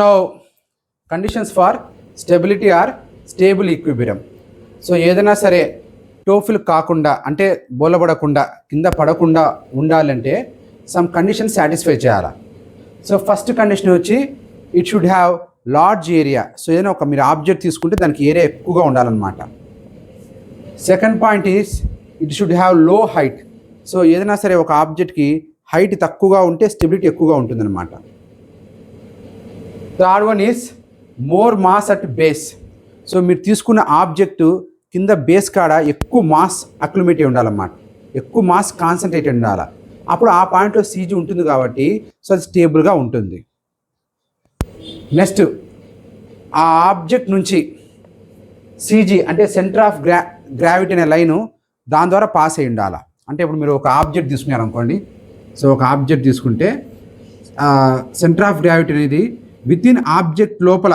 Now, conditions for stability are stable equilibrium. So ఏదైనా సరే TOEFL కాకుండా అంటే బోలబడకుండా కింద పడకుండా ఉండాలంటే సమ్ కండిషన్ సాటిస్ఫై చేయాలి. సో ఫస్ట్ కండిషన్ వచ్చి it should have large area. So ఏదైనా ఒక మీరు ఆబ్జెక్ట్ తీసుకుంటే దానికి ఏరియా ఎక్కువగా ఉండాలన్నమాట. Second point is it should have low height. So ఏదైనా సరే ఒక ఆబ్జెక్ట్కి హైట్ తక్కువగా ఉంటే స్టెబిలిటీ ఎక్కువగా ఉంటుందన్నమాట. Third one is more mass at base. So మీరు తీసుకున్న ఆబ్జెక్టు కింద బేస్ కాడ ఎక్కువ మాస్ అక్యుములేట్ ఉండాలన్నమాట, ఎక్కువ మాస్ కాన్సన్ట్రేటెడ్ ఉండాలి. అప్పుడు ఆ పాయింట్లో సీజీ ఉంటుంది కాబట్టి సో అది స్టేబుల్గా ఉంటుంది. నెక్స్ట్ ఆ ఆబ్జెక్ట్ నుంచి సీజీ అంటే సెంటర్ ఆఫ్ గ్రావిటీ అనే లైను దాని ద్వారా పాస్ అయి ఉండాలి. అంటే ఇప్పుడు మీరు ఒక ఆబ్జెక్ట్ తీసుకున్నారు అనుకోండి. సో ఒక ఆబ్జెక్ట్ తీసుకుంటే సెంటర్ ఆఫ్ గ్రావిటీ అనేది విత్ ఇన్ ఆబ్జెక్ట్ లోపల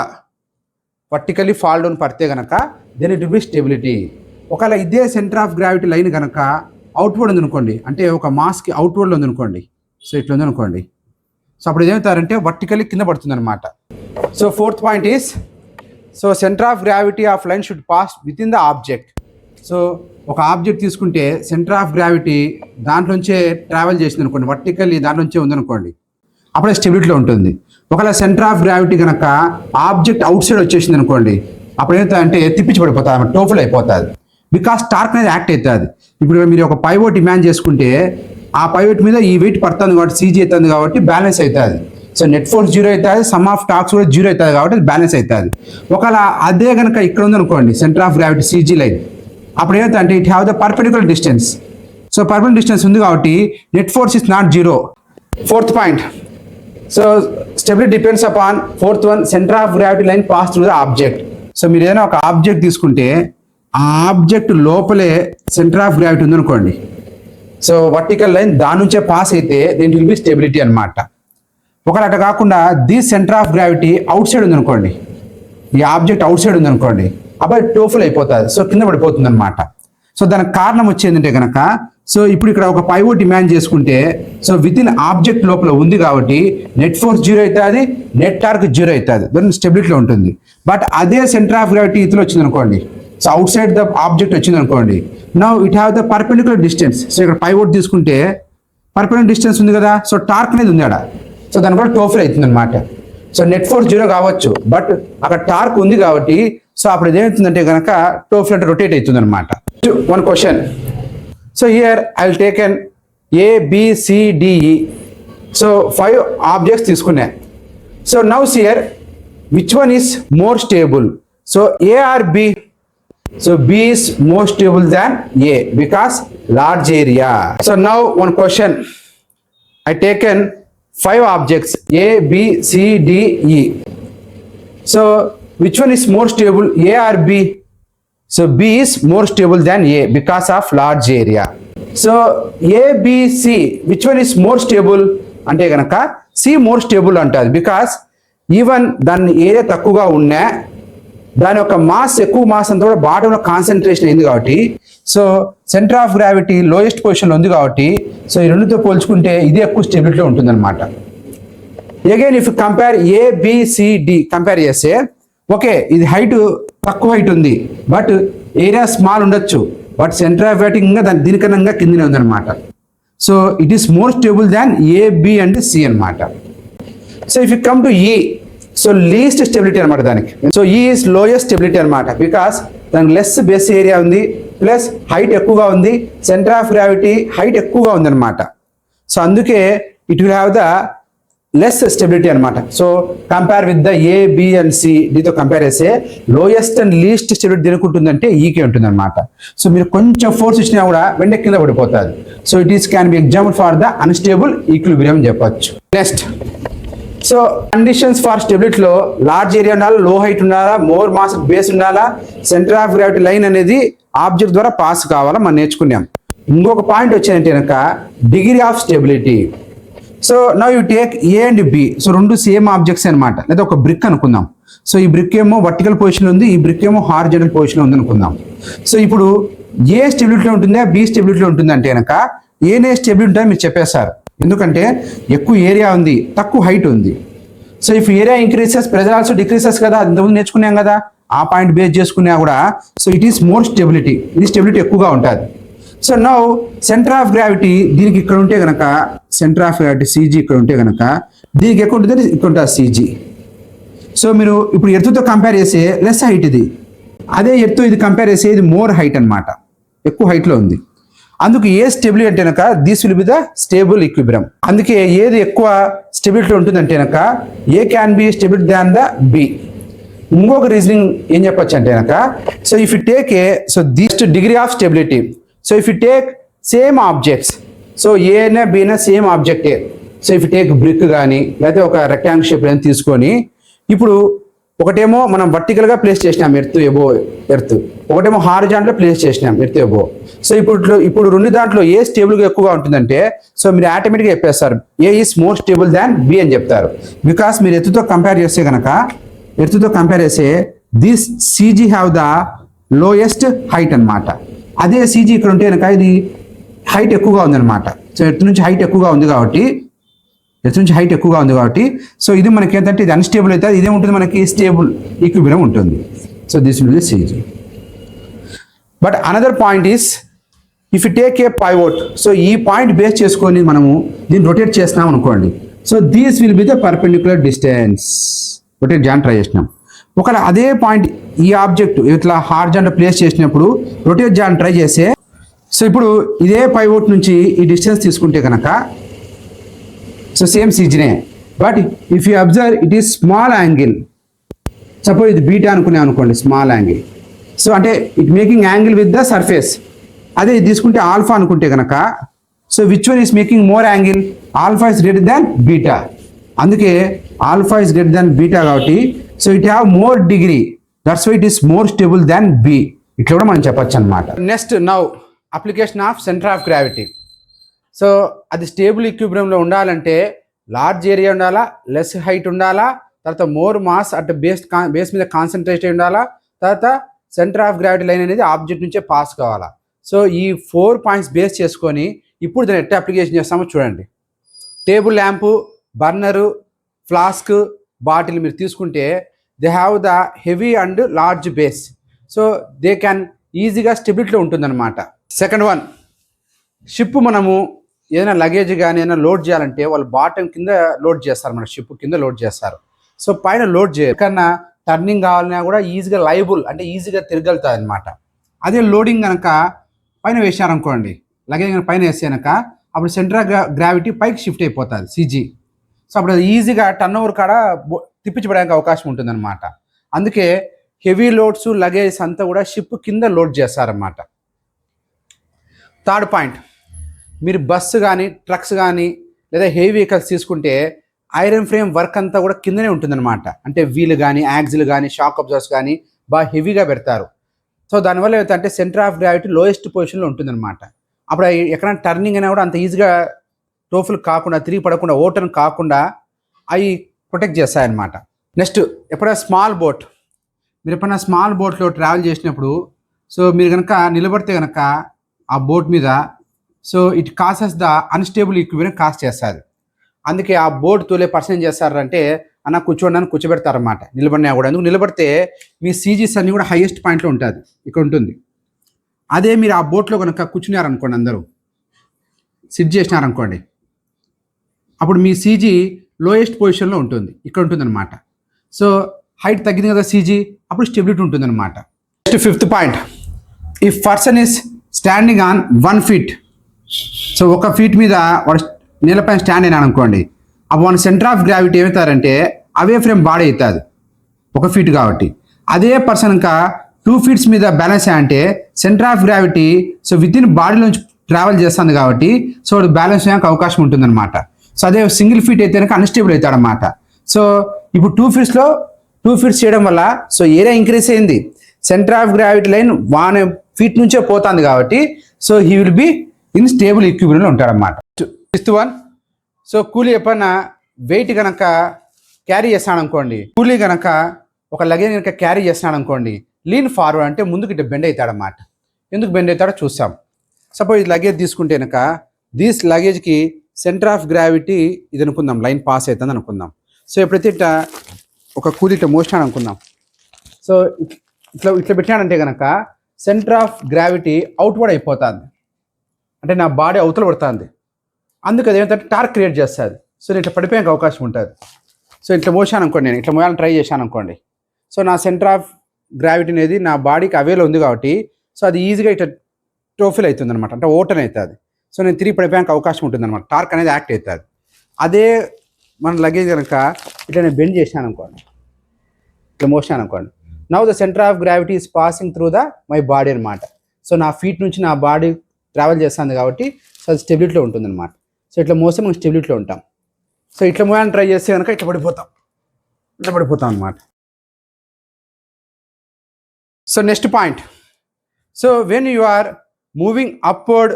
వర్టికల్లీ ఫాల్ డౌన్ పడితే కనుక then it will be stability. ఒకవేళ ఇదే సెంటర్ ఆఫ్ గ్రావిటీ లైన్ కనుక అవుట్వర్డ్ ఉందనుకోండి, అంటే ఒక మాస్కి అవుట్వర్డ్లో ఉందనుకోండి, సో ఇట్లా ఉందనుకోండి, సో అప్పుడు ఏమవుతారంటే వర్టికల్లీ కింద పడుతుంది అనమాట. So fourth point is so centre of gravity of line should pass with in the object. So ఒక ఆబ్జెక్ట్ తీసుకుంటే సెంటర్ ఆఫ్ గ్రావిటీ దాంట్లోంచే ట్రావెల్ చేసింది అనుకోండి, వర్టికల్లీ దాంట్లోంచే ఉందనుకోండి, అప్పుడే స్టెబిలిటీలో ఉంటుంది. ఒకవేళ సెంటర్ ఆఫ్ గ్రావిటీ కనుక ఆబ్జెక్ట్ అవుట్ సైడ్ వచ్చేసింది అనుకోండి, అప్పుడు ఏమవుతుందంటే తిప్పించి పడిపోతుంది, టోఫుల్ అయిపోతుంది. బికాస్ టార్క్ అనేది యాక్ట్ అవుతుంది. ఇప్పుడు మీరు ఒక పైవోట్ ఇమాజిన్ చేసుకుంటే ఆ పైవోట్ మీద ఈ వెయిట్ పడుతుంది కాబట్టి సీజీ అవుతుంది కాబట్టి బ్యాలెన్స్ అవుతుంది. సో నెట్ ఫోర్స్ జీరో అవుతుంది, సమ్ ఆఫ్ టార్క్స్ కూడా జీరో అవుతుంది కాబట్టి అది బ్యాలెన్స్ అవుతుంది. ఒకవేళ అదే కనుక ఇక్కడ ఉందనుకోండి centre of gravity CG line, అప్పుడు ఏమవుతుందంటే it have the perpendicular distance. So perpendicular distance ఉంది కాబట్టి net force is not zero. Fourth point, so stability depends upon fourth one centre of gravity line pass through the object. So మీరు ఏదైనా ఒక object తీసుకుంటే ఆ object లోపలే centre of gravity ఉందనుకోండి, so vertical line దాని నుంచే పాస్ అయితే దీని విల్ బి స్టెబిలిటీ అనమాట. ఒకవేళ అట్లా కాకుండా this centre of gravity out side ఉందనుకోండి, ఈ ఆబ్జెక్ట్ అవుట్ సైడ్ ఉందనుకోండి, అప్పుడు టోఫుల్ అయిపోతుంది, సో కింద పడిపోతుంది అనమాట. సో దానికి కారణం వచ్చేందంటే కనుక సో ఇప్పుడు ఇక్కడ ఒక పైవోట్ ఇమాజిన్ చేసుకుంటే సో విత్ ఇన్ ఆబ్జెక్ట్ లోపల ఉంది కాబట్టి నెట్ ఫోర్స్ జీరో అవుతుంది, నెట్ టార్క్ జీరో అవుతుంది, దాని స్టెబిలిటీలో ఉంటుంది. బట్ అదే సెంటర్ ఆఫ్ గ్రావిటీ ఇతలో వచ్చింది అనుకోండి, so out side the object వచ్చింది అనుకోండి, now it have the perpendicular distance. So ఇక్కడ పైవోట్ తీసుకుంటే పర్పెండిక్యులర్ డిస్టెన్స్ ఉంది కదా, సో టార్క్ అనేది ఉంది అక్కడ, సో దాని కూడా టోఫుల్ అవుతుంది అనమాట. సో నెట్ ఫోర్స్ జీరో కావచ్చు బట్ అక్కడ టార్క్ ఉంది కాబట్టి సో అప్పుడు ఏమవుతుందంటే కనుక టోఫుల్ అంటే రొటేట్ అవుతుంది అనమాట. One question, so here I will take an ABCDE. So 5 objects తీసుకున్నా. So now here which one is more stable? So A or B? So B is more stable than A because large area. So now one question, I taken 5 objects A, B, C, D, E. So which one is more stable, A or B? So B is more stable than A because of large area. So A, B, C, which one is more stable అంటే కనుక C more stable అంటారు. Because even దాని area తక్కువగా ఉన్నా దాని యొక్క mass ఎక్కువ mass అంతా కూడా బాటంలో కాన్సన్ట్రేషన్ అయింది కాబట్టి so centre of gravity lowest పొజిషన్లో ఉంది కాబట్టి సో ఈ రెండుతో పోల్చుకుంటే ఇది ఎక్కువ స్టెబిలిటీలో ఉంటుంది అనమాట. Again if compare ABCD compare చేస్తే ఓకే ఇది హైట్ తక్కువ హైట్ ఉంది బట్ ఏరియా స్మాల్ ఉండొచ్చు, బట్ సెంటర్ ఆఫ్ గ్రావిటీ ఇంకా దీనికన్నా కిందనే ఉందన్నమాట. So it is more stable than AB and C అనమాట. So if you come to E, so least stability అనమాట దానికి. So E is lowest stability అనమాట బికాస్ దానికి లెస్ బేస్ ఏరియా ఉంది ప్లస్ హైట్ ఎక్కువగా ఉంది, సెంటర్ ఆఫ్ గ్రావిటీ హైట్ ఎక్కువగా ఉంది అనమాట. సో అందుకే it will have the less stability అనమాట. So compare with the A, B and C, Dతో కంపేర్ చేస్తే లోయెస్ట్ అండ్ లీస్ట్ స్టెబిలిటీ దేనికి ఉంటుందంటే ఈకే ఉంటుంది అనమాట. సో మీరు కొంచెం ఫోర్స్ ఇచ్చినా కూడా వెంటనే కింద పడిపోతుంది. So it is can be example for the unstable equilibrium చెప్పొచ్చు. నెక్స్ట్, సో కండిషన్స్ ఫర్ స్టెబిలిటీలో లార్జ్ ఏరియా ఉండాలా, లో హైట్ ఉండాలా, మోర్ మాస్ బేస్ ఉండాలా, సెంటర్ ఆఫ్ గ్రావిటీ లైన్ అనేది ఆబ్జెక్ట్ ద్వారా పాస్ కావాలా మనం నేర్చుకున్నాం. ఇంకొక పాయింట్ వచ్చేదంటే కనుక degree of stability. So now you take A and B. సో రెండు సేమ్ ఆబ్జెక్ట్స్ అనమాట, లేదా ఒక బ్రిక్ అనుకుందాం. సో ఈ బ్రిక్ ఏమో వర్టికల్ పొజిషన్ ఉంది, ఈ బ్రిక్ ఏమో హారిజాంటల్ పొజిషన్ ఉంది అనుకుందాం. సో ఇప్పుడు ఏ స్టెబిలిటీలో ఉంటుందా, B స్టెబిలిటీలో ఉంటుంది అంటే కనుక ఏనే స్టెబిలిటీ ఉంటుందో మీరు చెప్పేస్తారు. ఎందుకంటే ఎక్కువ ఏరియా ఉంది, తక్కువ హైట్ ఉంది. So if area increases pressure also decreases కదా, ఇంతకుముందు నేర్చుకున్నాం కదా, ఆ పాయింట్ బేస్ చేసుకున్నా కూడా so it is more stability, ఇది స్టెబిలిటీ ఎక్కువగా ఉంటుంది. So now centre of gravity దీనికి ఇక్కడ ఉంటే కనుక, సెంటర్ ఆఫ్ గ్రావిటీ సీజీ ఇక్కడ ఉంటే కనుక దీనికి ఎక్కువ ఉంటుంది, ఇక్కడ ఉంటుంది సీజీ. సో మీరు ఇప్పుడు ఎర్త్తో కంపేర్ చేస్తే లెస్ హైట్ ఇది, అదే ఎర్త్ ఇది కంపేర్ చేస్తే ఇది మోర్ హైట్ అనమాట, ఎక్కువ హైట్లో ఉంది. అందుకు ఏ స్టెబిలిటీ అంటే కనుక this will be the stable equilibrium. అందుకే ఏది ఎక్కువ స్టెబిలిటీ ఉంటుందంటే కనుక A can be stability than the B. ఇంకొక రీజనింగ్ ఏం చెప్పొచ్చు అంటే కనుక, so if you take A so this degree of stability, so if you take same objects, so ఏనా బీనా సేమ్ ఆబ్జెక్టే, so if you take brick కానీ లేకపోతే ఒక రెక్టాంగిల్ షేప్ అని తీసుకొని, ఇప్పుడు ఒకటేమో మనం వర్టికల్గా ప్లేస్ చేసినాం ఎర్త్ ఎబో ఎర్త్, ఒకటేమో హారిజాంటల్లో ప్లేస్ చేసినాం ఎర్త్ ఎబో. సో ఇప్పుడు రెండు దాంట్లో ఏ స్టేబుల్గా ఎక్కువగా ఉంటుందంటే సో మీరు ఆటోమేటిక్గా చెప్పేస్తారు A is more stable than B అని చెప్తారు. బికాస్ మీరు ఎర్త్తో కంపేర్ చేస్తే కనుక, ఎర్త్తో కంపేర్ చేస్తే this CG have the lowest height అనమాట. అదే సీజీ ఇక్కడ ఉంటే కనుక ఇది హైట్ ఎక్కువగా ఉందన్నమాట. సో ఎర్త్ నుంచి హైట్ ఎక్కువగా ఉంది కాబట్టి సో ఇది మనకి ఏంటంటే ఇది అన్స్టేబుల్ అయితే ఇదే ఉంటుంది, మనకి స్టేబుల్ ఈక్విలిబ్రియం ఉంటుంది. So this will be CG. But another point is if you take a pivot, so ఈ పాయింట్ బేస్ చేసుకొని మనము దీన్ని రొటేట్ చేస్తున్నాం అనుకోండి, so these will be the perpendicular distance. Rotate చేయడానికి ట్రై చేసినాం. ఒకవేళ అదే పాయింట్ ఈ ఆబ్జెక్ట్ ఇట్లా హారిజాంటల్ ప్లేస్ చేసినప్పుడు రొటేట్ చేయడానికి ట్రై చేస్తే, సో ఇప్పుడు ఇదే పైవోట్ నుంచి ఈ డిస్టెన్స్ తీసుకుంటే కనుక సో సేమ్ సీజీనే, but if you observe it is small angle. Suppose ఇది బీటా అనుకోండి, స్మాల్ యాంగిల్. సో అంటే it making angle with the surface. అదే ఇది తీసుకుంటే ఆల్ఫా అనుకుంటే కనుక, so which one is making more angle? Alpha is greater than beta. అందుకే alpha is greater than beta కాబట్టి so it have more degree, that's why it is more stable than B. ఇట్లా కూడా మనం చెప్పొచ్చు అనమాట. Next now application of centre of gravity. So అది stable ఈక్విలిబ్రియంలో ఉండాలంటే large area ఉండాలా, లెస్ హైట్ ఉండాలా, తర్వాత మోర్ మాస్ అట్ బేస్ మీద కాన్సన్ట్రేట్ ఉండాలా, తర్వాత సెంటర్ ఆఫ్ గ్రావిటీ లైన్ అనేది ఆబ్జెక్ట్ నుంచే పాస్ కావాలా. సో ఈ 4 పాయింట్స్ బేస్ చేసుకొని ఇప్పుడు దాన్ని ఎట్లా అప్లికేషన్ చేస్తామో చూడండి. Table lamp, burner, flask, bottle మీరు తీసుకుంటే they have the heavy and large base, so they can ఈజీగా స్టెబిలిటీలో ఉంటుందన్నమాట. సెకండ్ వన్, షిప్ మనము ఏదైనా లగేజ్ కానీ ఏదైనా లోడ్ చేయాలంటే వాళ్ళు బాటమ్ కింద లోడ్ చేస్తారు, మన షిప్ కింద లోడ్ చేస్తారు. సో పైన లోడ్ చేయరు, కన్నా టర్నింగ్ కావాలన్నా కూడా ఈజీగా లైబుల్ అంటే ఈజీగా తిరగలుగుతుంది అనమాట. అదే లోడింగ్ కనుక పైన వేసారనుకోండి, లగేజ్ కనుక పైన వేస్తే కనుక అప్పుడు సెంటర్ ఆఫ్ గ్రావిటీ పైకి షిఫ్ట్ అయిపోతుంది సీజీ. సో అప్పుడు అది ఈజీగా టర్న్ ఓవర్ కాడ తిప్పించబడడానికి అవకాశం ఉంటుందన్నమాట. అందుకే హెవీ లోడ్స్ లగేజ్ అంతా కూడా షిప్ కింద లోడ్ చేస్తారన్నమాట. థర్డ్ పాయింట్, మీరు బస్సు కానీ ట్రక్స్ కానీ లేదా హెవీ వెహికల్స్ తీసుకుంటే ఐరన్ ఫ్రేమ్ వర్క్ అంతా కూడా కిందనే ఉంటుందన్నమాట. అంటే వీల్ కానీ యాక్సిల్ కానీ షాక్ అబ్జర్వర్స్ కానీ బాగా హెవీగా పెడతారు. సో దానివల్ల ఏమిటంటే సెంటర్ ఆఫ్ గ్రావిటీ లోయెస్ట్ పొజిషన్లో ఉంటుందన్నమాట. అప్పుడు ఎక్కడైనా టర్నింగ్ అయినా కూడా అంత ఈజీగా టోఫుల్ కాకుండా, తిరిగి పడకుండా, ఓటర్న్ కాకుండా అవి ప్రొటెక్ట్ చేస్తాయన్నమాట. నెక్స్ట్, ఎప్పుడైనా స్మాల్ బోట్, మీరు ఎప్పుడైనా స్మాల్ బోట్లో ట్రావెల్ చేసినప్పుడు సో మీరు కనుక నిలబడితే కనుక ఆ బోట్ మీద so it causes the unstable equilibrium cos చేస్తుంది. అందుకే ఆ బోట్ తోలే పర్సన్ ఏం చేస్తారంటే అన్న కూర్చోండి అని కూర్చోబెడతారన్నమాట, నిలబడినా కూడా. అందుకు నిలబడితే మీ సీజీస్ అన్నీ కూడా హైయెస్ట్ పాయింట్లో ఉంటుంది, ఇక్కడ ఉంటుంది. అదే మీరు ఆ బోట్లో కనుక కూర్చున్నారనుకోండి, అందరూ సిట్ చేసినారనుకోండి, అప్పుడు మీ సీజీ లోయెస్ట్ పొజిషన్లో ఉంటుంది, ఇక్కడ ఉంటుందన్నమాట. సో హైట్ తగ్గింది కదా సీజీ, అప్పుడు స్టెబిలిటీ ఉంటుందన్నమాట. Next fifth point, if person is standing on 1 feet, so 1 feet మీద వాడు నేలపైన స్టాండ్ అయినాడు అనుకోండి, అప్పుడు మన సెంటర్ ఆఫ్ గ్రావిటీ ఏమవుతారంటే అవే ఫ్రేమ్ బాడీ అవుతుంది 1 feet కాబట్టి. అదే పర్సన్ ఇంకా 2 feet మీద బ్యాలెన్స్ అంటే centre of gravity so with in body నుంచి ట్రావెల్ చేస్తుంది కాబట్టి సో వాడు బ్యాలెన్స్ చేయడానికి అవకాశం ఉంటుందన్నమాట. సో అదే సింగిల్ ఫీట్ అయితే కనుక అన్స్టేబుల్ అవుతాడనమాట. సో ఇప్పుడు 2 feet చేయడం వల్ల సో ఏరియా ఇంక్రీజ్ అయింది, centre of gravity line 1 feet నుంచే పోతుంది కాబట్టి so he will be in stable ఈక్విలిబ్రియంలో ఉంటాడన్నమాట. ఫిఫ్త్ వన్, సో కూలీ ఎప్పుడన్నా వెయిట్ కనుక క్యారీ చేస్తాడు అనుకోండి, కూలీ కనుక ఒక లగేజ్ కనుక క్యారీ చేస్తున్నాడు అనుకోండి, లీన్ ఫార్వర్డ్ అంటే ముందుకు ఇటు బెండ్ అవుతాడన్నమాట. ఎందుకు బెండ్ అవుతాడో చూస్తాం. సపోజ్ ఈ లగేజ్ తీసుకుంటే కనుక దీస్ లగేజ్కి సెంటర్ ఆఫ్ గ్రావిటీ ఇది అనుకుందాం, లైన్ పాస్ అవుతుంది అనుకుందాం. సో ఎప్పుడైతే ఇట్లా ఒక కూలి ఇట్లా మోసినాడు అనుకుందాం. సో ఇట్లా ఇట్లా పెట్టినాడంటే కనుక సెంటర్ ఆఫ్ గ్రావిటీ అవుట్వర్డ్ అయిపోతుంది, అంటే నా బాడీ అవతల పడుతుంది. అందుకు అది ఏమంటే టార్క్ క్రియేట్ చేస్తుంది. సో నేను ఇట్లా పడిపోయే అవకాశం ఉంటుంది. సో ఇట్లా మోసాను అనుకోండి, నేను ఇట్లా మోయాలని ట్రై చేశాను అనుకోండి. సో నా సెంటర్ ఆఫ్ గ్రావిటీ అనేది నా బాడీకి అవేలో ఉంది కాబట్టి సో అది ఈజీగా ఇట్లా టోఫిల్ అవుతుంది అనమాట, అంటే ఓటన్ అవుతుంది. సో నేను తిరిగి పడిపోయానికి అవకాశం ఉంటుంది అనమాట, టార్క్ అనేది యాక్ట్ అవుతుంది. అదే మన లగేజ్ కనుక ఇట్లా నేను బెండ్ చేశాను అనుకోండి, ఇట్లా మోసాను అనుకోండి, now the centre of gravity is passing through the my body అనమాట. సో నా ఫీట్ నుంచి నా బాడీ ట్రావెల్ చేస్తుంది కాబట్టి సో అది స్టెబిలిటీలో ఉంటుంది అనమాట. సో ఇట్లా మోస్తే మనం స్టెబిలిటీలో ఉంటాం. సో ఇట్లా మోయాలని ట్రై చేస్తే కనుక ఇట్లా పడిపోతాం అనమాట. So next point, so when you are moving upward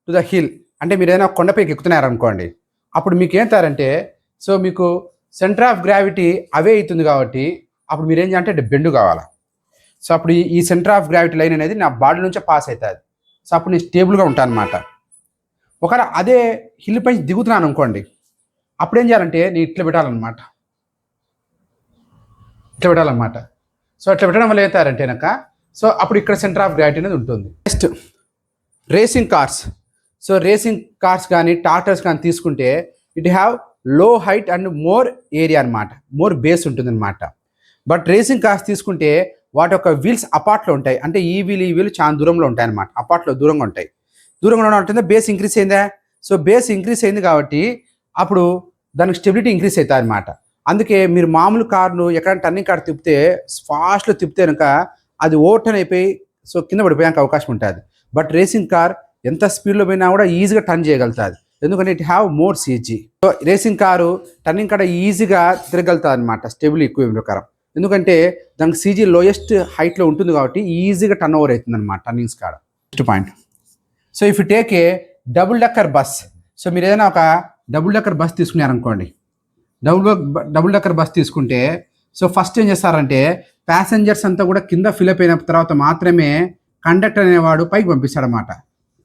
to the hill, అంటే మీరు ఏదైనా కొండపైకి ఎక్కుతున్నారనుకోండి, అప్పుడు మీకు ఏంటారంటే సో మీకు సెంటర్ ఆఫ్ గ్రావిటీ అవే అవుతుంది కాబట్టి అప్పుడు మీరు ఏం చేయాలంటే బెండు కావాలా. సో అప్పుడు ఈ సెంటర్ ఆఫ్ గ్రావిటీ లైన్ అనేది నా బాడీ నుంచే పాస్ అవుతుంది. సో అప్పుడు నేను స్టేబుల్గా ఉంటాను అనమాట. ఒకవేళ అదే హిల్ పై దిగుతున్నాను అనుకోండి, అప్పుడు ఏం చేయాలంటే నేను ఇట్లా పెట్టాలన్నమాట. సో అట్లా పెట్టడం వల్ల ఏమవుతారంటే కనుక సో అప్పుడు ఇక్కడ సెంటర్ ఆఫ్ గ్రావిటీ అనేది ఉంటుంది. Next racing cars. So racing cars కానీ టాటర్స్ కానీ తీసుకుంటే it have low height and more area అనమాట, మోర్ బేస్ ఉంటుంది అనమాట. బట్ రేసింగ్ కార్స్ తీసుకుంటే వాటి యొక్క వీల్స్ అపార్ట్లో ఉంటాయి, అంటే ఈ వీల్ చాలా దూరంలో ఉంటాయి అనమాట, అపార్ట్లో దూరంగా ఉంటాయి. దూరంగా ఉంటుందా బేస్ ఇంక్రీజ్ అయిందా. సో బేస్ ఇంక్రీజ్ అయింది కాబట్టి అప్పుడు దానికి స్టెబిలిటీ ఇంక్రీజ్ అవుతుంది అనమాట. అందుకే మీరు మామూలు కార్ను ఎక్కడైనా టర్నింగ్ కార్ తిప్పితే ఫాస్ట్లో తిప్పితే కనుక అది ఓవర్టర్న్ అయిపోయి సో కింద పడిపోయానికి అవకాశం ఉంటుంది. బట్ రేసింగ్ కార్ ఎంత స్పీడ్లో పోయినా కూడా ఈజీగా టర్న్ చేయగలుగుతుంది, ఎందుకంటే it have more CG. So racing car turning కాడ ఈజీగా తిరగలుగుతుంది అనమాట స్టెబుల్ ఎక్కువ ప్రకారం, ఎందుకంటే దానికి సీజీ లోయెస్ట్ హైట్లో ఉంటుంది కాబట్టి ఈజీగా టర్న్ ఓవర్ అవుతుంది అనమాట టర్నింగ్స్ కాడ. Next point, so if you take a double decker bus, so మీరు ఏదైనా ఒక డబుల్ డెక్కర్ బస్ తీసుకున్నారనుకోండి, డబుల్ డెక్కర్ బస్ తీసుకుంటే సో ఫస్ట్ ఏం చేస్తారంటే ప్యాసింజర్స్ అంతా కూడా కింద ఫిలప్ అయిన తర్వాత మాత్రమే కండక్టర్ అనేవాడు పైకి పంపిస్తాడనమాట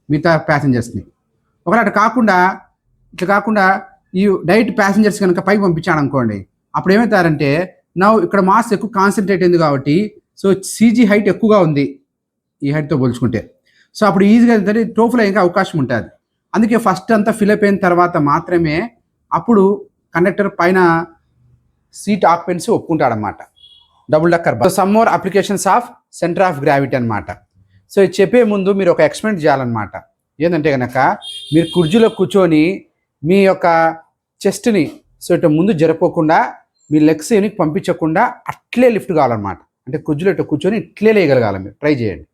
మిగతా ప్యాసింజర్స్ని. ఒకవేళ ఇట్లా కాకుండా ఈ డైరెక్ట్ ప్యాసింజర్స్ కనుక పైకి పంపించాడు అనుకోండి, అప్పుడు ఏమవుతారంటే నా ఇక్కడ మాస్ ఎక్కువ కాన్సన్ట్రేట్ అయింది కాబట్టి సో సీజీ హైట్ ఎక్కువగా ఉంది ఈ హైట్తో పోల్చుకుంటే. సో అప్పుడు ఈజీగా ఏంటంటే టోఫుల్ అయ్యే అవకాశం ఉంటుంది. అందుకే ఫస్ట్ అంతా ఫిలప్ అయిన తర్వాత మాత్రమే అప్పుడు కండక్టర్ పైన సీట్ ఆక్యుపెన్సీ ఒప్పుకుంటాడనమాట double decker bus. Some more applications of centre of gravity అనమాట. సో ఇది చెప్పే ముందు మీరు ఒక ఎక్స్పెరిమెంట్ చేయాలన్నమాట. ఏంటంటే కనుక మీరు కుర్చీలో కూర్చొని మీ యొక్క చెస్ట్ని సో ఇటు ముందు జరపకుండా మీ లెగ్స్ వెనక్కి పంపించకుండా అట్లే లిఫ్ట్ కావాలన్నమాట. అంటే కుర్చీలో ఇట్లా కూర్చొని ఇట్లే లేయగలగాలి. మీరు ట్రై చేయండి,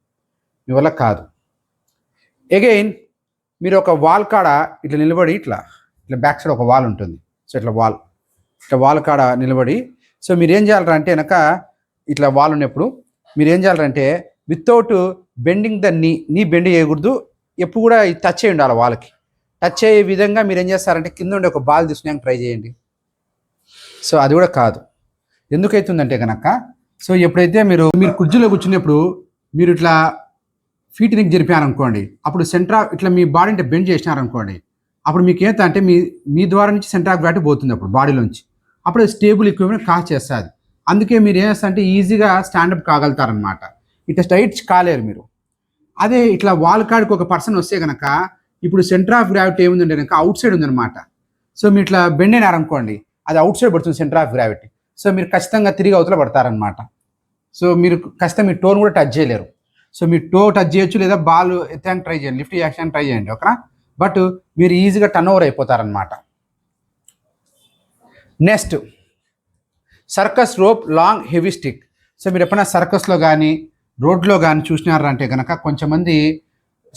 మీ వల్ల కాదు. అగైన్ మీరు ఒక వాల్ కాడ ఇట్లా నిలబడి ఇట్లా బ్యాక్ సైడ్ ఒక వాల్ ఉంటుంది. సో ఇట్లా వాల్ కాడ నిలబడి సో మీరు ఏం చేయాలంటే కనుక ఇట్లా వాల్ ఉన్నప్పుడు మీరు ఏం చేయాలంటే వితౌట్ బెండింగ్ ద నీ బెండ్ చేయకూడదు, ఎప్పుడు కూడా టచ్ చేయండి అలా వాళ్ళకి. టచ్ అయ్యే విధంగా మీరు ఏం చేస్తారంటే కింద ఉండే ఒక బాల్ తీసుకునే ట్రై చేయండి. సో అది కూడా కాదు. ఎందుకైతుందంటే కనుక సో ఎప్పుడైతే మీరు కుర్చీలో కూర్చున్నప్పుడు మీరు ఇట్లా ఫీట్ నెక్ జరిపారనుకోండి, అప్పుడు సెంటర్ ఇట్లా మీ బాడీ అంటే బెండ్ చేసినారనుకోండి, అప్పుడు మీకు ఏంటంటే మీ ద్వారా నుంచి సెంటర్ ఆఫ్ గ్రావిటీ పోతుంది అప్పుడు బాడీలోంచి, అప్పుడు స్టేబుల్ ఈక్విప్మెంట్ కాస్ట్ చేస్తుంది. అందుకే మీరు ఏం చేస్తారంటే ఈజీగా స్టాండప్ కాగలుగుతారనమాట. ఇట్లా స్ట్రైట్ కాలేరు మీరు. అదే ఇట్లా వాల్ కాడికి ఒక పర్సన్ వస్తే కనుక ఇప్పుడు సెంటర్ ఆఫ్ గ్రావిటీ ఏముందంటే కనుక అవుట్ సైడ్ ఉందన్నమాట. సో మీరు ఇట్లా బెండ్ అయినారనుకోండి, అది అవుట్ సైడ్ పడుతుంది సెంటర్ ఆఫ్ గ్రావిటీ. సో మీరు ఖచ్చితంగా తిరిగి అవతల పడతారనమాట. సో మీరు ఖచ్చితంగా మీ టోన్ కూడా టచ్ చేయలేరు. సో మీ టో టచ్ చేయొచ్చు, లేదా బాల్ ఎత్తడానికి ట్రై చేయండి, లిఫ్ట్ యాక్షన్ ట్రై చేయండి ఓకేనా. బట్ మీరు ఈజీగా టర్న్ ఓవర్ అయిపోతారనమాట. Next circus rope long heavy stick. So మీరు ఎప్పుడైనా సర్కస్లో కానీ రోడ్లో కానీ చూసినారంటే కనుక కొంచెంమంది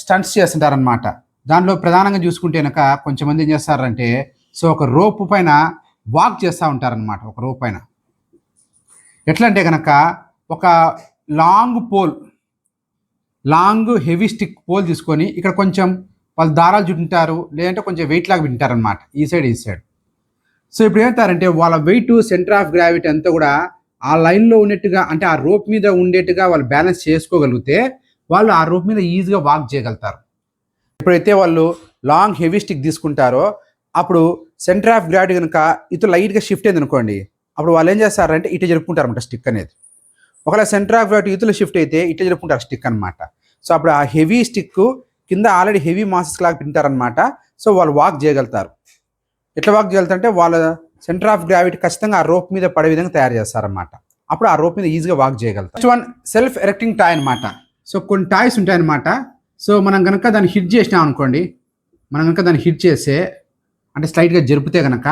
స్టంట్స్ చేస్తుంటారనమాట. దానిలో ప్రధానంగా చూసుకుంటే కనుక కొంచెంమంది ఏం చేస్తారంటే సో ఒక రోప్ పైన వాక్ చేస్తూ ఉంటారనమాట. ఒక రోప్ పైన ఎట్లా అంటే కనుక ఒక లాంగ్ హెవీ స్టిక్ పోల్ తీసుకొని ఇక్కడ కొంచెం వాళ్ళు దారాలు చుట్టుంటారు, లేదంటే కొంచెం వెయిట్ లాగా వింటారనమాట ఈ సైడ్. సో ఇప్పుడు ఏమవుతారంటే వాళ్ళ వెయిట్ సెంటర్ ఆఫ్ గ్రావిటీ అంతా కూడా ఆ లైన్లో ఉన్నట్టుగా, అంటే ఆ రోప్ మీద ఉండేట్టుగా వాళ్ళు బ్యాలెన్స్ చేసుకోగలిగితే వాళ్ళు ఆ రోప్ మీద ఈజీగా వాక్ చేయగలుగుతారు. ఎప్పుడైతే వాళ్ళు లాంగ్ హెవీ స్టిక్ తీసుకుంటారో అప్పుడు సెంటర్ ఆఫ్ గ్రావిటీ కనుక ఇటు లైట్గా షిఫ్ట్ అయింది అనుకోండి, అప్పుడు వాళ్ళు ఏం చేస్తారంటే ఇటు జరుపుకుంటారన్నమాట స్టిక్ అనేది. ఒకవేళ సెంటర్ ఆఫ్ గ్రావిటీ ఇటులో షిఫ్ట్ అయితే ఇటు జరుపుకుంటారు స్టిక్ అనమాట. సో అప్పుడు ఆ హెవీ స్టిక్ కింద ఆల్రెడీ హెవీ మాసెస్ లాగా తింటారనమాట. సో వాళ్ళు వాక్ చేయగలుగుతారు. ఎట్లా వాక్ చేయగలుగుతారంటే వాళ్ళ సెంటర్ ఆఫ్ గ్రావిటీ ఖచ్చితంగా ఆ రోప్ మీద పడే విధంగా తయారు చేస్తారనమాట. అప్పుడు ఆ రోప్ మీద ఈజీగా వాక్ చేయగలుగుతారు. నెక్స్ట్ వన్ సెల్ఫ్ ఎరెక్టింగ్ టాయ్ అనమాట. సో కొన్ని టాయ్స్ ఉంటాయన్నమాట. సో మనం కనుక దాన్ని హిట్ చేసినాం అనుకోండి, మనం కనుక దాన్ని హిట్ చేస్తే అంటే స్లైట్గా జరిపితే కనుక,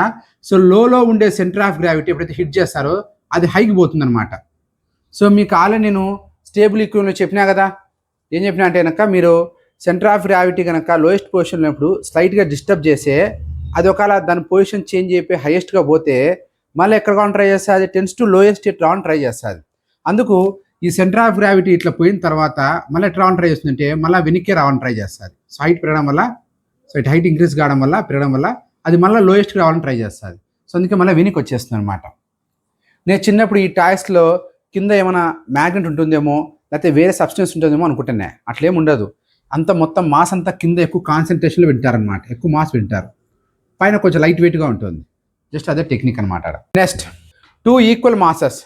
సో లోలో ఉండే సెంటర్ ఆఫ్ గ్రావిటీ ఎప్పుడైతే హిట్ చేస్తారో అది హైకి పోతుంది అనమాట. సో మీకు ఆల్రెడీ నేను స్టేబుల్ ఈక్విలిబ్రియంలో చెప్పినా కదా, ఏం చెప్పినా అంటే కనుక మీరు సెంటర్ ఆఫ్ గ్రావిటీ కనుక లోయెస్ట్ పొజిషన్లో ఉన్నప్పుడు స్లైట్గా డిస్టర్బ్ చేస్తే అది ఒకవేళ దాని పొజిషన్ చేంజ్ అయిపోయి హైయెస్ట్గా పోతే మళ్ళీ ఎక్కడ రావడం ట్రై చేస్తుంది, అది టెన్స్ టు లోయెస్ట్ ఇట్ రావడం ట్రై చేస్తుంది. అందుకు ఈ సెంటర్ ఆఫ్ గ్రావిటీ ఇట్లా పోయిన తర్వాత మళ్ళీ ఎట్లా రావడం ట్రై చేస్తుందంటే మళ్ళీ వెనక్కి రావడం ట్రై చేస్తుంది. సో హైట్ పెరగడం వల్ల, సో ఇటు హైట్ ఇంక్రీజ్ కావడం వల్ల పెరగడం వల్ల అది మళ్ళీ లోయెస్ట్కి రావాలని ట్రై చేస్తుంది. సో అందుకే మళ్ళీ వెనక్కి వచ్చేస్తుంది అనమాట. నేను చిన్నప్పుడు ఈ టాయ్స్లో కింద ఏమైనా మ్యాగ్నెట్ ఉంటుందేమో లేకపోతే వేరే సబ్స్టెన్స్ ఉంటుందేమో అనుకుంటున్నా. అట్లేం ఉండదు. అంత మొత్తం మాస్ అంతా కింద ఎక్కువ కాన్సన్ట్రేషన్లో వింటారనమాట, ఎక్కువ మాస్ వింటారు, పైన కొంచెం లైట్ వెయిట్గా ఉంటుంది. జస్ట్ అదే టెక్నిక్ అనమాట. Next 2 equal masses.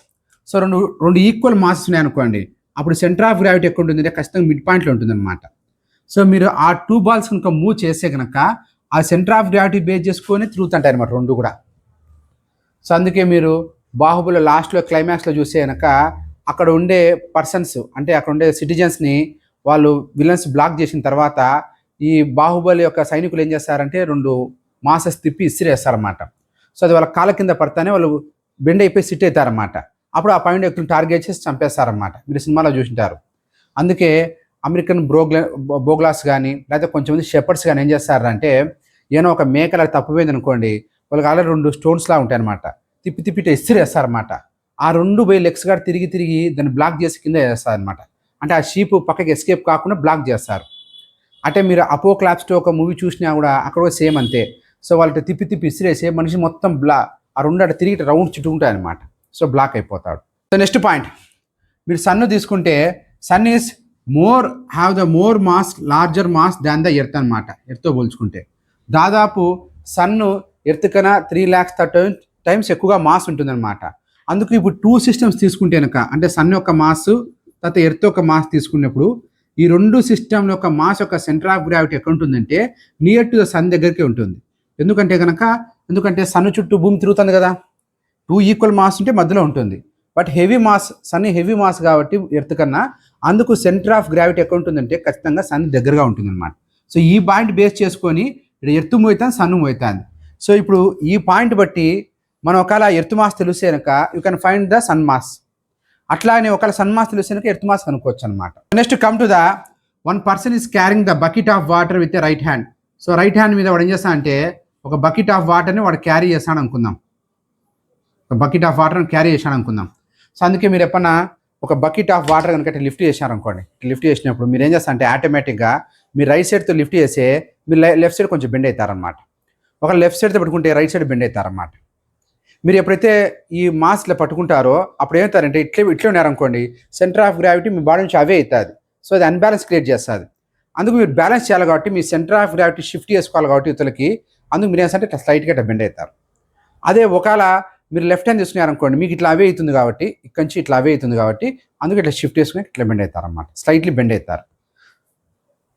సో రెండు ఈక్వల్ మాసెస్ ఉన్నాయి అనుకోండి, అప్పుడు సెంటర్ ఆఫ్ గ్రావిటీ ఎక్కడ ఉంటుంది అంటే ఖచ్చితంగా మిడ్ పాయింట్లో ఉంటుంది అనమాట. సో మీరు ఆ 2 బాల్స్ కనుక మూవ్ చేస్తే కనుక ఆ సెంటర్ ఆఫ్ గ్రావిటీ బేస్ చేసుకొని తిరుగుతుంటాయి అనమాట రెండు కూడా. సో అందుకే మీరు బాహుబలి లాస్ట్లో క్లైమాక్స్లో చూస్తే కనుక అక్కడ ఉండే పర్సన్స్ అంటే అక్కడ ఉండే సిటిజన్స్ని వాళ్ళు విలన్స్ బ్లాక్ చేసిన తర్వాత ఈ బాహుబలి యొక్క సైనికులు ఏం చేస్తారంటే 2 మాసెస్ తిప్పి ఇసిరేస్తారన్నమాట. సో అది వాళ్ళ కాళ్ళ కింద పడతానే వాళ్ళు బెండ్ అయిపోయి సిట్ అవుతారన్నమాట. అప్పుడు ఆ పాయింట్ వ్యక్తులు టార్గెట్ చేసి చంపేస్తారన్నమాట. మీరు సినిమాలో చూసింటారు. అందుకే అమెరికన్ బోగ్లాస్ కానీ లేకపోతే కొంచెంమంది షెపర్డ్స్ కానీ ఏం చేస్తారంటే ఏదో ఒక మేకల తప్పిపోయింది అనుకోండి, వాళ్ళకి ఆల్రెడీ 2 స్టోన్స్లా ఉంటాయి అనమాట, తిప్పి తిప్పి ఇసిరేస్తారన్నమాట. ఆ 2 బై లెగ్స్ కూడా తిరిగి దాన్ని బ్లాక్ చేసి కింద వేస్తారనమాట. అంటే ఆ షీప్ పక్కకి ఎస్కేప్ కాకుండా బ్లాక్ చేస్తారు. అంటే మీరు అపోక్లాప్స్తో ఒక మూవీ చూసినా కూడా అక్కడ కూడా సేమ్ అంతే. సో వాళ్ళకి తిప్పి ఇసిరేసే మనిషి మొత్తం ఆ 2 అటు తిరిగి రౌండ్ చుట్టుకుంటాయి అనమాట. సో బ్లాక్ అయిపోతాడు. సో నెక్స్ట్ పాయింట్, మీరు సన్ను తీసుకుంటే sun is have the more mass larger mass than the earth అనమాట. ఎర్త్తో పోల్చుకుంటే దాదాపు సన్ను ఎర్త్ కన్నా 3,30,000 టైమ్స్ ఎక్కువగా మాస్ ఉంటుందన్నమాట. అందుకు ఇప్పుడు 2 సిస్టమ్స్ తీసుకుంటే కనుక అంటే సన్ యొక్క మాస్ తర్వాత ఎర్త్ యొక్క మాస్ తీసుకున్నప్పుడు ఈ 2 సిస్టమ్ యొక్క మాస్ యొక్క సెంటర్ ఆఫ్ గ్రావిటీ ఎక్కడ ఉంటుందంటే నియర్ టు ద సన్ దగ్గరికి ఉంటుంది. ఎందుకంటే సన్ చుట్టూ భూమి తిరుగుతుంది కదా, 2 ఈక్వల్ మాస్ ఉంటే మధ్యలో ఉంటుంది. But heavy mass, sun heavy mass కాబట్టి ఎర్త్ కన్నా, అందుకు సెంటర్ ఆఫ్ గ్రావిటీ ఎక్కడ ఉంటుందంటే ఖచ్చితంగా సన్ దగ్గరగా ఉంటుంది అనమాట. సో ఈ పాయింట్ బేస్ చేసుకొని ఇక్కడ ఎర్త్ మోగుతుంది, సన్ మోగుతుంది. సో ఇప్పుడు ఈ పాయింట్ బట్టి మనం ఒకవేళ ఎర్త్ మాస్ తెలిస్తే కనుక you can find the sun mass. అట్లానే ఒకవేళ సన్ మాస్ తెలిస్తే కనుక ఎర్త్ మాస్ కనుక్కోవచ్చు అనమాట. Next come to the one person is carrying the bucket of water with right hand. So right hand మీద వాడు ఏం చేస్తా అంటే ఒక బకెట్ ఆఫ్ వాటర్ని వాడు క్యారీ చేస్తాడు అనుకుందాం. ఒక బకెట్ ఆఫ్ వాటర్ని క్యారీ చేశాడు అనుకుందాం. సో అందుకే మీరు ఎప్పుడన్నా ఒక బకెట్ ఆఫ్ వాటర్ కనుక లిఫ్ట్ చేశారనుకోండి, లిఫ్ట్ చేసినప్పుడు మీరు ఏం చేస్తారంటే ఆటోమేటిక్గా మీరు రైట్ సైడ్తో లిఫ్ట్ చేస్తే మీరు లెఫ్ట్ సైడ్ కొంచెం బెండ్ అవుతారనమాట. ఒక లెఫ్ట్ సైడ్తో పట్టుకుంటే రైట్ సైడ్ బెండ్ అవుతారనమాట. మీరు ఎప్పుడైతే ఈ మాస్లో పట్టుకుంటారో అప్పుడు ఏమవుతారంటే ఇట్లే ఉన్నారనుకోండి, centre of gravity me body నుంచి అవే అవుతుంది. సో అది అన్బ్యాలెన్స్ క్రియేట్ చేస్తుంది. అందుకు మీరు బ్యాలెన్స్ చేయాలి కాబట్టి మీ సెంటర్ ఆఫ్ గ్రావిటీ షిఫ్ట్ చేసుకోవాలి కాబట్టి ఇతరులకి, అందుకు మీరు ఏంటంటే ఇట్లా స్లైట్గా ఇట్లా బెండ్ అవుతారు. అదే ఒకవేళ మీరు లెఫ్ట్ హ్యాండ్ తీసుకున్నారనుకోండి, మీకు ఇట్లా అవే అవుతుంది కాబట్టి ఇక్కడి నుంచి ఇట్లా అవే అవుతుంది కాబట్టి అందుకు ఇట్లా షిఫ్ట్ చేసుకుని ఇట్లా బెండ్ అవుతారు అన్నమాట, స్లైట్లీ బెండ్ అవుతారు.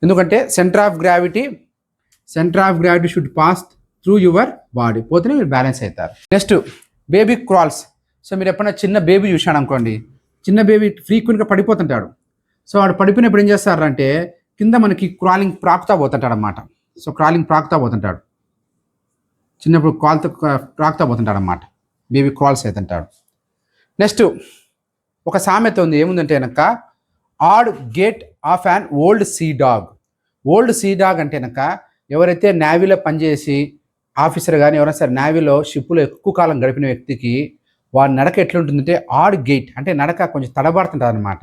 ఎందుకంటే centre of gravity should pass through your body, పోతేనే మీరు బ్యాలెన్స్ అవుతారు. Next baby crawls. సో మీరు ఎప్పుడైనా చిన్న బేబీ చూశాడు అనుకోండి, చిన్న బేబీ ఫ్రీక్వెంట్గా పడిపోతుంటాడు. సో వాడు పడిపోయినప్పుడు ఏం చేస్తారంటే కింద మనకి క్రాలింగ్ ప్రాకుతా పోతుంటాడు అన్నమాట. సో క్రాలింగ్ ప్రాకుతా పోతుంటాడు, చిన్నప్పుడు కాల్తో ప్రాకుతా పోతుంటాడు అన్నమాట, బేబీ క్రాల్స్ అవుతుంటాడు. నెక్స్ట్ ఒక సామెత ఉంది, ఏముందంటే కనుక odd gate of an old sea dog. Old sea dog అంటే కనుక ఎవరైతే నేవీలో పనిచేసి ఆఫీసర్ కానీ ఎవరైనా సరే నేవీలో షిప్పులో ఎక్కువ కాలం గడిపిన వ్యక్తికి వారి నడక ఎట్లుంటుందంటే ఆడ్ గేట్ అంటే నడక కొంచెం తడబడుతుంటుంది అనమాట,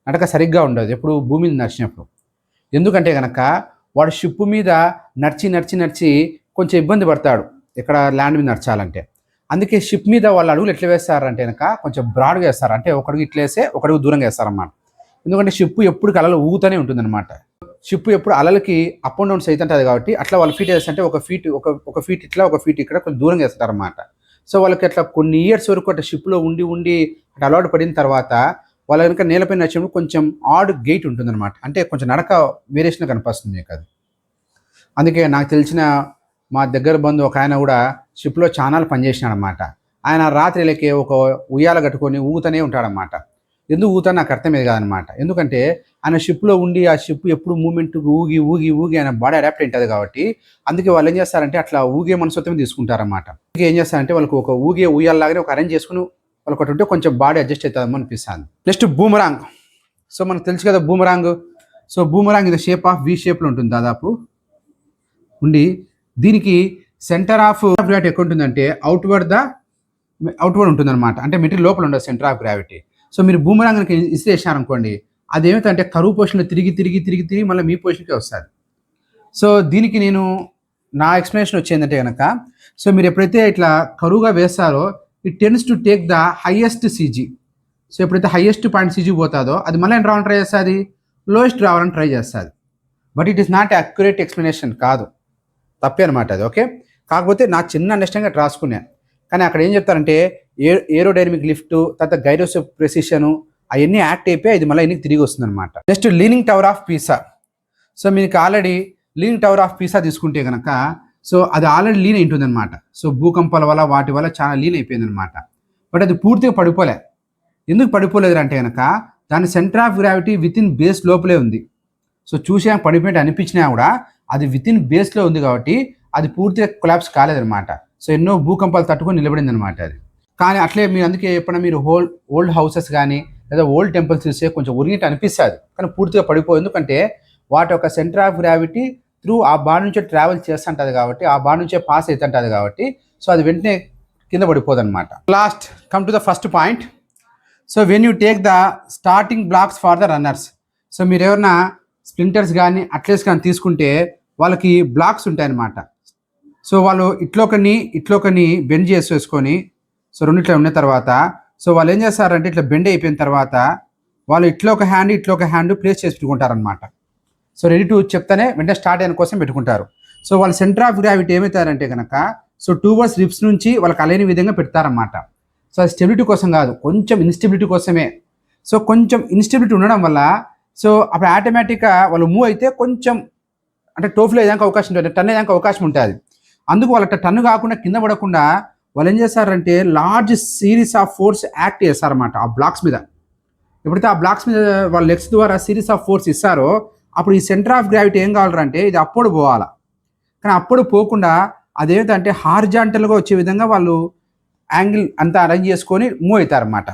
నడక సరిగ్గా ఉండదు ఎప్పుడు భూమి మీద నడిచినప్పుడు. ఎందుకంటే కనుక వాడు షిప్పు మీద నడిచి కొంచెం ఇబ్బంది పడతాడు ఇక్కడ ల్యాండ్ మీద నడచాలంటే. అందుకే షిప్ మీద వాళ్ళు అడుగులు ఎట్లా వేస్తారంటే కనుక కొంచెం బ్రాడ్గా వేస్తారు, అంటే ఒకడుగు ఇట్లా వేస్తే ఒకడుగు దూరంగా వేస్తారన్నమాట. ఎందుకంటే షిప్పు ఎప్పుడు కలలో ఊగుతూనే ఉంటుందన్నమాట. షిప్ ఎప్పుడు అలలకి అప్ అండ్ డౌన్స్ అవుతుంటుంది కాబట్టి అట్లా వాళ్ళ ఫీట్ వేస్తుంటే ఒక ఫీట్ ఇట్లా ఒక ఫీట్ ఇక్కడ కొంచెం దూరంగా వేస్తారన్నమాట. సో వాళ్ళకి అట్లా కొన్ని ఇయర్స్ వరకు అట్లా షిప్లో ఉండి అట్లా అలవాటు పడిన తర్వాత వాళ్ళ కనుక నేలపైన నడిచినప్పుడు కొంచెం ఆడ్ గెయిట్ ఉంటుందన్నమాట. అంటే కొంచెం నడక వేరియేషన్ కనిపిస్తుంది మీకు అది. అందుకే నాకు తెలిసిన మా దగ్గర బంధువు ఒక ఆయన కూడా షిప్లో చానాలు పనిచేసినాడు అనమాట. ఆయన రాత్రిలకి ఒక ఉయ్యాల కట్టుకొని ఊగుతూనే ఉంటాడనమాట. ఎందుకు ఊగుతాను నాకు అర్థమేది కాదనమాట. ఎందుకంటే ఆయన షిప్లో ఉండి ఆ షిప్ ఎప్పుడు మూమెంట్ ఊగి ఆయన బాడీ అడాప్ట్ ఉంటుంది కాబట్టి అందుకే వాళ్ళు ఏం చేస్తారంటే అట్లా ఊగే మనస్తత్వం తీసుకుంటారన్నమాట. అందుకే ఏం చేస్తారంటే వాళ్ళకి ఒక ఊగే ఉయ్యాలలాగానే ఒక అరేంజ్ చేసుకుని వాళ్ళకి ఒకటి ఉంటే కొంచెం బాడీ అడ్జస్ట్ అవుతుందేమో అనిపిస్తుంది. Next boomerang. సో మనకు తెలుసు కదా బూమరాంగ్. సో బూమరాంగ్ ఇది షేప్ ఆఫ్ వి షేప్లో ఉంటుంది దాదాపు ఉండి. దీనికి సెంటర్ ఆఫ్ గ్రావిటీ ఎక్కడ ఉంటుందంటే అవుట్వర్డ్ ఉంటుందన్నమాట. అంటే మెటీరియల్ లోపల ఉండదు సెంటర్ ఆఫ్ గ్రావిటీ. సో మీరు బూమరాంగ్ కనుక ఇసిరేసారనుకోండి అది ఏమిటంటే కరువు పొజిషన్లో తిరిగి మళ్ళీ మీ పొజిషన్కే వస్తుంది. సో దీనికి నేను నా ఎక్స్ప్లెనేషన్ వచ్చేందంటే కనుక సో మీరు ఎప్పుడైతే ఇట్లా కరువుగా వేస్తారో it tends to take the highest CG. So ఎప్పుడైతే హైయెస్ట్ పాయింట్ సీజీ పోతుందో అది మళ్ళీ రావాలని ట్రై చేస్తుంది, లోయెస్ట్ రావాలని ట్రై చేస్తుంది. But it is not accurate explanation కాదు, తప్పే అనమాట అది. ఓకే, కాకపోతే నా చిన్న అండర్స్టాండింగ్ రాసుకున్నాను. కానీ అక్కడ ఏం చెప్తారంటే ఏరోడైనమిక్ లిఫ్ట్ తర్వాత గైరోస్ ప్రెసిషను అవన్నీ యాక్ట్ అయిపోయి అది మళ్ళీ ఇన్నికి తిరిగి వస్తుంది అనమాట. Next leaning tower of Pisa. So మీకు already leaning tower of Pisa తీసుకుంటే కనుక సో అది ఆల్రెడీ లీన్ ఉంటుంది అనమాట. సో భూకంపాల వల్ల వాటి వల్ల చాలా లీన్ అయిపోయింది అనమాట. బట్ అది పూర్తిగా పడిపోలే. ఎందుకు పడిపోలేదు అంటే కనుక దాని centre of gravity with in base లోపలే ఉంది. సో చూసే పడిపోయినట్టు అనిపించినా కూడా అది విత్ ఇన్ బేస్లో ఉంది కాబట్టి అది పూర్తిగా కొలాప్స్ కాలేదనమాట. సో ఎన్నో భూకంపాలు తట్టుకొని నిలబడింది అనమాట అది. కానీ అట్లే మీరు అందుకే ఎప్పుడైనా మీరు ఓల్డ్ హౌసెస్ కానీ లేదా ఓల్డ్ టెంపుల్స్ చూస్తే కొంచెం ఉరిగినట్టు అనిపిస్తుంది కానీ పూర్తిగా పడిపోయి, ఎందుకంటే వాటి యొక్క సెంటర్ ఆఫ్ గ్రావిటీ త్రూ ఆ బాడీ నుంచే ట్రావెల్ చేస్తుంటుంది కాబట్టి ఆ బాడీ నుంచే పాస్ అవుతుంటుంది కాబట్టి సో అది వెంటనే కింద పడిపోదు అనమాట. Last come to the first point. So when you take the starting blocks for the runners. So మీరు ఎవరైనా స్ప్రింటర్స్ కానీ అట్లెట్స్ కానీ తీసుకుంటే వాళ్ళకి బ్లాక్స్ ఉంటాయన్నమాట. సో వాళ్ళు ఇట్లోకని బెండ్ చేసేసుకొని సో రెండిట్లో ఉన్న తర్వాత సో వాళ్ళు ఏం చేస్తారంటే ఇట్లా బెండ్ అయిపోయిన తర్వాత వాళ్ళు ఇట్లా ఒక హ్యాండ్ ప్లేస్ చేసి పెట్టుకుంటారనమాట. సో రెడీ టు చెప్తానే వెంటనే స్టార్ట్ అయిన కోసం పెట్టుకుంటారు. సో వాళ్ళ సెంటర్ ఆఫ్ గ్రావిటీ ఏమవుతారంటే కనుక సో టూవర్డ్స్ రిప్స్ నుంచి వాళ్ళకి అలేని విధంగా పెడతారనమాట. సో అది స్టెబిలిటీ కోసం కాదు, కొంచెం ఇన్స్టెబిలిటీ కోసమే. సో కొంచెం ఇన్స్టెబిలిటీ ఉండడం వల్ల సో అప్పుడు ఆటోమేటిక్గా వాళ్ళు మూవ్ అయితే కొంచెం అంటే టోఫ్లో ఏదానికి అవకాశం ఉంటుంది, టన్ అయ్యాక అవకాశం ఉంటుంది. అందుకు వాళ్ళ టన్ను కాకుండా కింద పడకుండా వాళ్ళు ఏం చేస్తారంటే large series of force act చేస్తారన్నమాట ఆ బ్లాక్స్ మీద. ఎప్పుడైతే ఆ బ్లాక్స్ మీద వాళ్ళ లెగ్స్ ద్వారా సిరీస్ ఆఫ్ ఫోర్స్ ఇస్తారో అప్పుడు ఈ సెంటర్ ఆఫ్ గ్రావిటీ ఏం కావాలంటే ఇది అప్పుడు పోవాలా. కానీ అప్పుడు పోకుండా అదేంటంటే హార్జాంటల్గా వచ్చే విధంగా వాళ్ళు యాంగిల్ అంతా అరేంజ్ చేసుకొని మూవ్ అవుతారన్నమాట.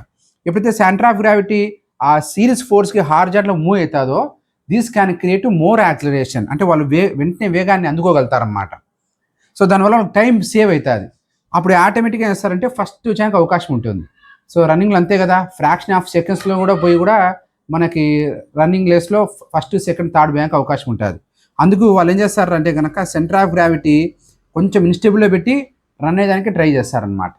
ఎప్పుడైతే సెంటర్ ఆఫ్ గ్రావిటీ ఆ సిరీస్ ఫోర్స్కి హార్జాంటల్ మూవ్ అవుతుందో these can create more acceleration, అంటే వాళ్ళు వెంటనే వేగాన్ని అందుకోగలుగుతారన్నమాట. సో దానివల్ల టైం సేవ్ అవుతుంది. అప్పుడు ఆటోమేటిక్గా ఏం చేస్తారంటే ఫస్ట్ వచ్చాక అవకాశం ఉంటుంది. సో రన్నింగ్లో అంతే కదా, ఫ్రాక్షన్ ఆఫ్ సెకండ్స్లో కూడా మనకి రన్నింగ్ రేస్లో ఫస్ట్ సెకండ్ థర్డ్ బ్యాంక్ అవకాశం ఉంటుంది. అందుకు వాళ్ళు ఏం చేస్తారంటే కనుక సెంటర్ ఆఫ్ గ్రావిటీ కొంచెం ఇన్స్టేబుల్లో పెట్టి రన్ అయ్యేదానికి ట్రై చేస్తారనమాట.